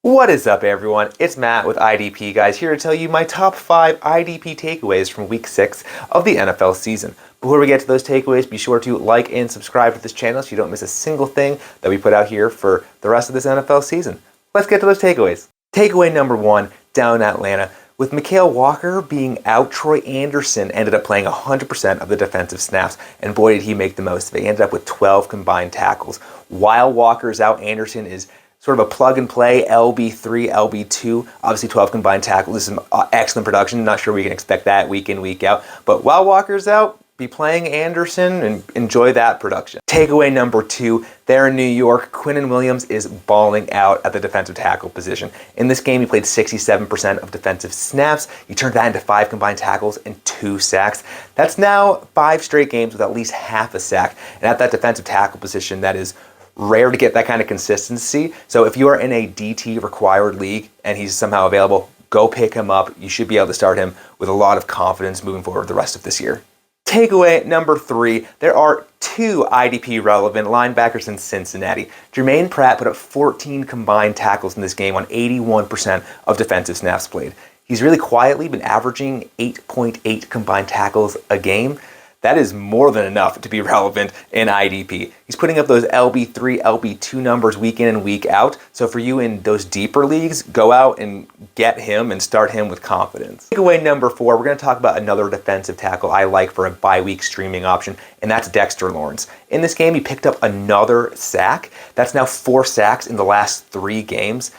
What is up, everyone? It's Matt with IDP Guys here to tell you my top 5 IDP takeaways from Week 6 of the NFL season. Before we get to those takeaways, be sure to like and subscribe to this channel so you don't miss a single thing that we put out here for the rest of this NFL season. Let's get to those takeaways. Takeaway number 1, down in Atlanta. With Mikael Walker being out, Troy Anderson ended up playing 100% of the defensive snaps, and boy did he make the most of it. He ended up with 12 combined tackles. While Walker's out, Anderson is sort of a plug-and-play LB3, LB2, obviously 12 combined tackles. This is some excellent production. Not sure we can expect that week in, week out. But while Walker's out, be playing Anderson and enjoy that production. Takeaway number 2, there in New York, Quinnen Williams is balling out at the defensive tackle position. In this game, he played 67% of defensive snaps. He turned that into 5 combined tackles and 2 sacks. That's now 5 straight games with at least half a sack. And at that defensive tackle position, that is rare to get that kind of consistency. So if you are in a DT required league and he's somehow available, go pick him up. You should be able to start him with a lot of confidence moving forward the rest of this year. Takeaway number 3, there are 2 IDP relevant linebackers in Cincinnati. Jermaine Pratt put up 14 combined tackles in this game on 81% of defensive snaps played. He's really quietly been averaging 8.8 combined tackles a game. That is more than enough to be relevant in IDP. He's putting up those LB3, LB2 numbers week in and week out. So for you in those deeper leagues, go out and get him and start him with confidence. Takeaway number 4, we're going to talk about another defensive tackle I like for a bye-week streaming option, and that's Dexter Lawrence. In this game, he picked up another sack. That's now 4 sacks in the last 3 games.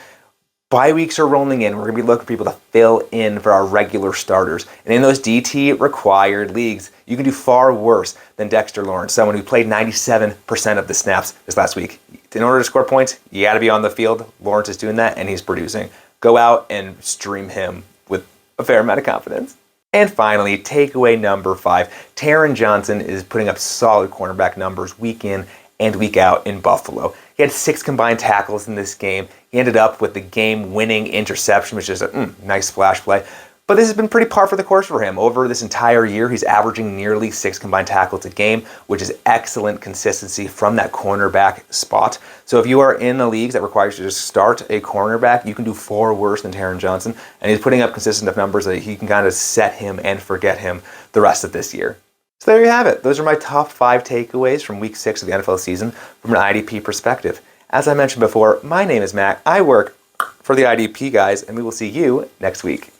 Bye weeks are rolling in. We're going to be looking for people to fill in for our regular starters. And in those DT required leagues, you can do far worse than Dexter Lawrence, someone who played 97% of the snaps this last week. In order to score points, you got to be on the field. Lawrence is doing that, and he's producing. Go out and stream him with a fair amount of confidence. And finally, takeaway number 5, Taryn Johnson is putting up solid cornerback numbers week in and week out in Buffalo. He had 6 combined tackles in this game. He ended up with the game-winning interception, which is a nice splash play. But this has been pretty par for the course for him. Over this entire year, he's averaging nearly 6 combined tackles a game, which is excellent consistency from that cornerback spot. So if you are in the leagues that requires you to just start a cornerback, you can do far worse than Taryn Johnson. And he's putting up consistent enough numbers that he can kind of set him and forget him the rest of this year. So there you have it. Those are my top 5 takeaways from Week 6 of the NFL season from an IDP perspective. As I mentioned before, my name is Matt. I work for the IDP Guys, and we will see you next week.